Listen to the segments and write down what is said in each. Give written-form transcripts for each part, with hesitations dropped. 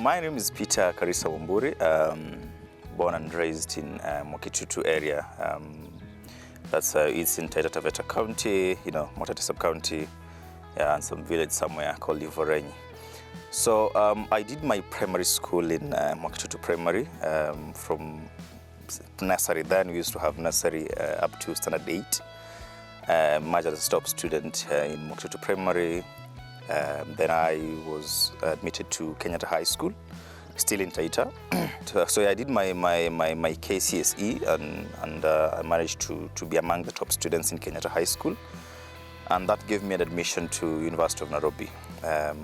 My name is PETER Mwamburi, born and raised in Mwakitutu area. It's in Taita Taveta County, Motete sub-county, and some village somewhere called Ivorenyi. So I did my primary school in Mwakitutu Primary from nursery. Then we used to have nursery up to standard 8. Much as a top student in Mwakitutu Primary. Then I was admitted to Kenyatta High School, still in Taita. So I did my KCSE and I managed to be among the top students in Kenyatta High School. And that gave me an admission to University of Nairobi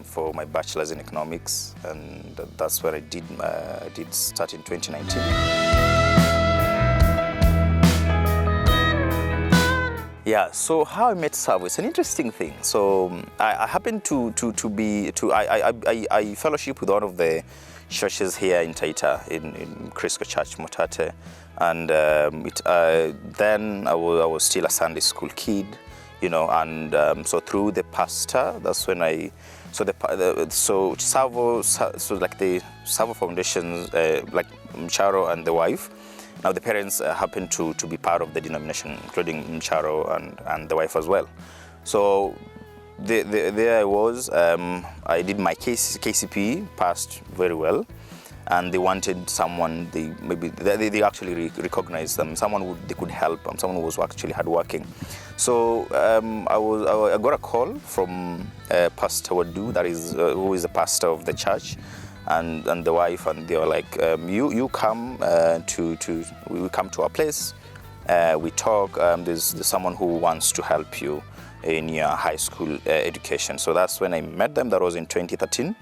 for my bachelor's in economics. And that's where I did start in 2019. Yeah, so how I met TSAVO, it's an interesting thing. So I happened I fellowship with one of the churches here in Taita, in Christo Church, Motate. And then I was still a Sunday school kid, and so through the pastor, that's when TSAVO, like the TSAVO Foundation, like Mcharo and the wife. Now the parents happen to be part of the denomination, including Mcharo and the wife as well. So there I was. I did my KCP, passed very well, and they wanted someone. They actually recognized them. Someone they could help. Someone who was actually hardworking. So I got a call from Pastor Wadu, who is the pastor of the church. And the wife, and they were like, you come we come to our place, we talk, there's someone who wants to help you in your high school education. So that's when I met them. That was in 2013.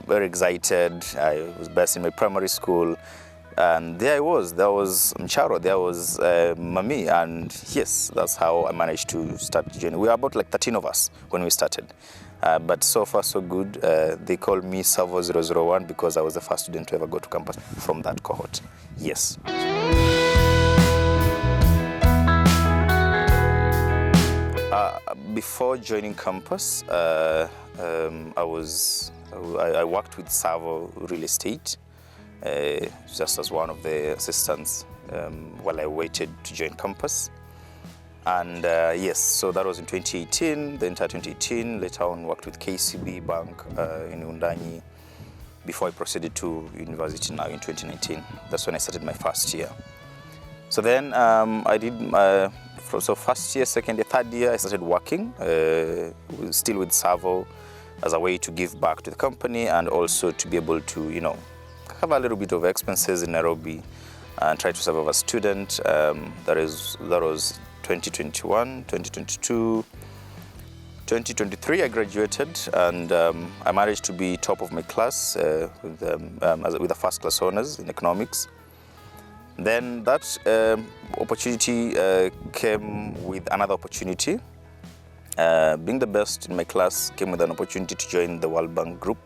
Very excited. I was best in my primary school, and there was Mcharo, there was Mami, and yes, that's how I managed to start the journey. We were about like 13 of us when we started. But so far so good. They call me TSAVO 001 because I was the first student to ever go to campus from that cohort. Yes. Before joining campus, I worked with TSAVO Real Estate just as one of the assistants while I waited to join campus. And yes, so that was in 2018, the entire 2018. Later on, worked with KCB Bank in Undanyi before I proceeded to university now in 2019. That's when I started my first year. So then I did, so first year, second year, third year, I started working, still with TSAVO as a way to give back to the company and also to be able to, have a little bit of expenses in Nairobi and try to survive as a student. That was 2021, 2022, 2023 I graduated, and I managed to be top of my class with the first class honors in economics. Then that opportunity came with another opportunity. Being the best in my class came with an opportunity to join the World Bank group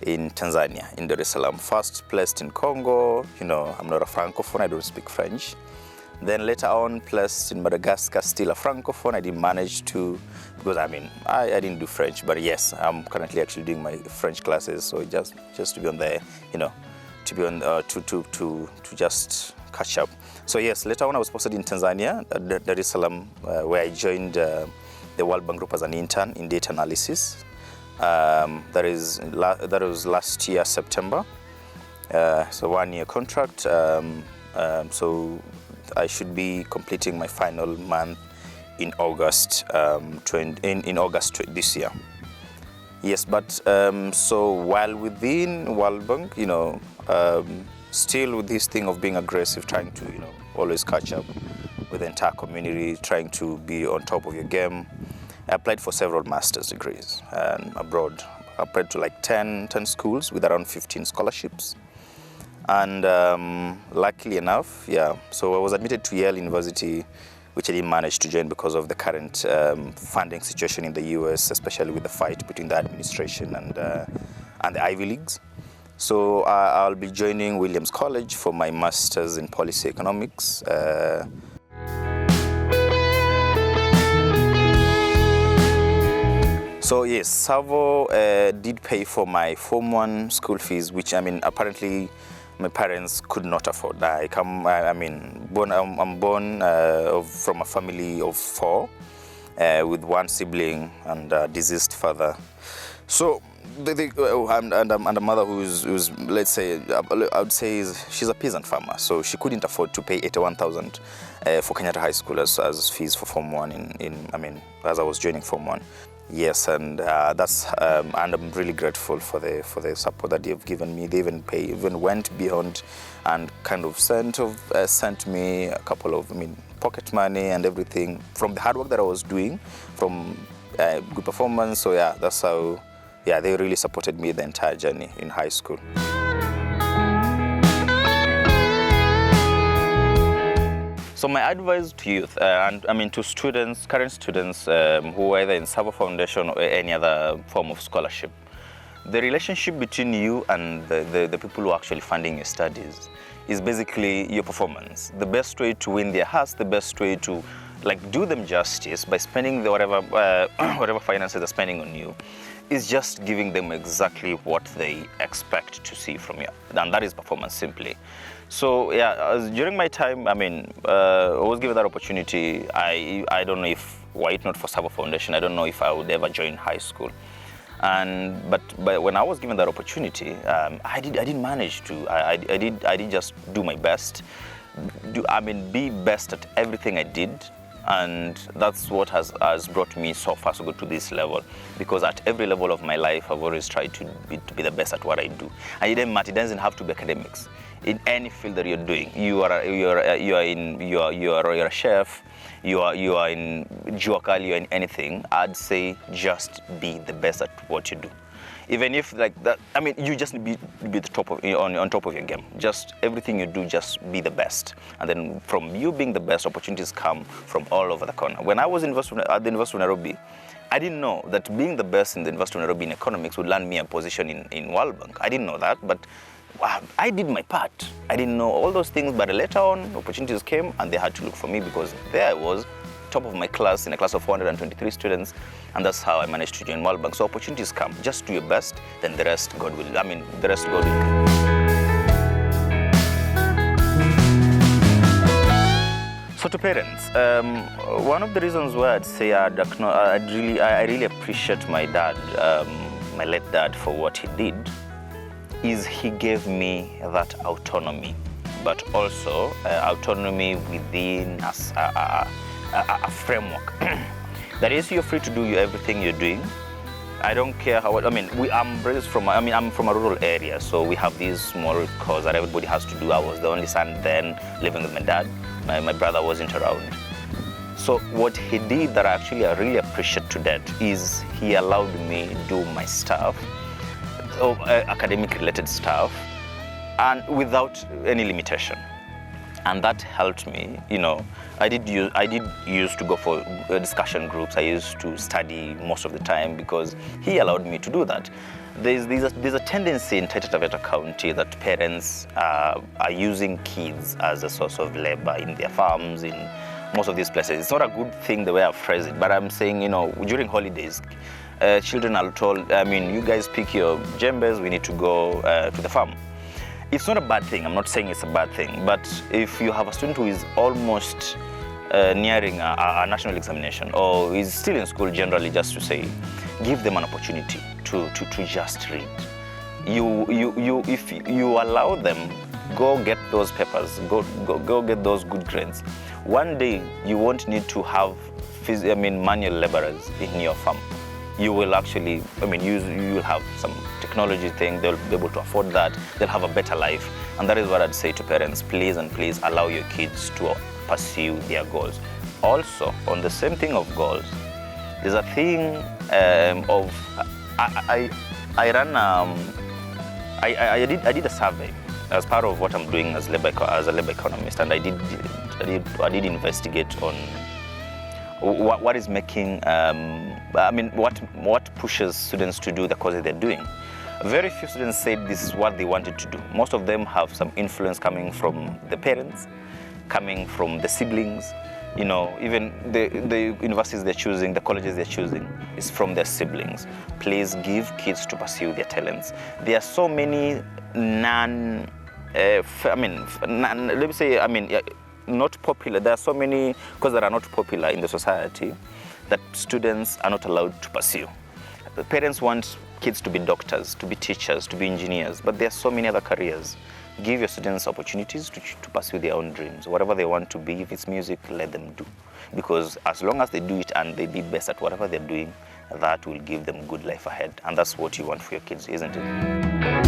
in Tanzania, in Dar es Salaam. First placed in Congo. I'm not a Francophone, I don't speak French. Then later on, placed in Madagascar, still a Francophone. I didn't manage to, because I didn't do French, but yes, I'm currently actually doing my French classes. So just to be on there, to be on, to just catch up. So yes, later on I was posted in Tanzania, Dar es Salaam, where I joined the World Bank Group as an intern in data analysis. That was last year, September. So 1 year contract. So I should be completing my final month in August, in August this year. Yes, but so while within World Bank, still with this thing of being aggressive, trying to, always catch up with the entire community, trying to be on top of your game. I applied for several master's degrees abroad. I applied to like 10 schools with around 15 scholarships. And luckily enough, so I was admitted to Yale University, which I didn't manage to join because of the current funding situation in the US, especially with the fight between the administration and the Ivy Leagues. So I'll be joining Williams College for my master's in policy economics. So yes, TSAVO did pay for my Form 1 school fees, which apparently my parents could not afford. I'm born from a family of 4 with 1 sibling and a deceased father. So and a mother who's let's say I would say she's a peasant farmer, so she couldn't afford to pay 81,000 for Kenyatta High School as fees for Form 1 as I was joining Form 1. Yes, and that's and I'm really grateful for the support that they've given me. They even went beyond and kind of sent me a couple of pocket money and everything from the hard work that I was doing, from good performance. So yeah, that's how they really supported me the entire journey in high school. So my advice to youth, to students, current students who are either in TSAVO Foundation or any other form of scholarship, the relationship between you and the people who are actually funding your studies is basically your performance. The best way to win their hearts, the best way to do them justice by spending whatever finances they're spending on you, is just giving them exactly what they expect to see from you, and that is performance simply. So yeah, during my time, I was given that opportunity. I don't know if, were it not for TSAVO Foundation, I don't know if I would ever join high school. But when I was given that opportunity, I did manage to. I did just do my best. Be best at everything I did. And that's what has brought me so far so good to this level, because at every level of my life I've always tried to be the best at what I do. And it doesn't have to be academics. In any field that you're doing, you're a chef, you are in Juakali, you're in anything, I'd say just be the best at what you do. Even if you just be the top of, on top of your game. Just everything you do, just be the best. And then from you being the best, opportunities come from all over the corner. When I was at the University of Nairobi, I didn't know that being the best in the University of Nairobi in economics would land me a position in World Bank. I didn't know that, but I did my part. I didn't know all those things, but later on, opportunities came and they had to look for me, because there I was, top of my class in a class of 423 students, and that's how I managed to join World Bank. So opportunities come, just do your best, then the rest God will. God will. So to parents, one of the reasons why I'd say I really appreciate my dad, my late dad, for what he did, is he gave me that autonomy, but also autonomy within a framework. That is, you're free to do everything you're doing. I don't care how. I'm from a rural area, so we have these small chores that everybody has to do. I was the only son then living with my dad. My brother wasn't around. So what he did that I really appreciate to that is he allowed me do my stuff, academic related stuff, and without any limitation. And that helped me. I did use to go for discussion groups. I used to study most of the time because he allowed me to do that. There's a tendency in Taita Taveta County that parents are using kids as a source of labor in their farms, in most of these places. It's not a good thing the way I phrase it, but I'm saying, during holidays, children are told, you guys pick your jembes, we need to go to the farm. It's not a bad thing. I'm not saying it's a bad thing, but if you have a student who is almost nearing a national examination, or is still in school generally, just to say, give them an opportunity to just read. If you allow them, go get those papers, go get those good grades. One day you won't need to have manual laborers in your farm. You will actually, you will have some technology thing, they'll be able to afford that, they'll have a better life. And that is what I'd say to parents, please allow your kids to pursue their goals. Also, on the same thing of goals, there's a thing I did a survey as part of what I'm doing as a labor economist, and I did investigate on what is making, what pushes students to do the courses they're doing. Very few students said this is what they wanted to do. Most of them have some influence coming from the parents, coming from the siblings, you know, even the universities they're choosing, the colleges they're choosing, is from their siblings. Please give kids to pursue their talents. There are so many not popular. There are so many courses that are not popular in the society that students are not allowed to pursue. The parents want kids to be doctors, to be teachers, to be engineers, but there are so many other careers. Give your students opportunities to pursue their own dreams. Whatever they want to be, if it's music, let them do. Because as long as they do it and they be best at whatever they're doing, that will give them a good life ahead. And that's what you want for your kids, isn't it?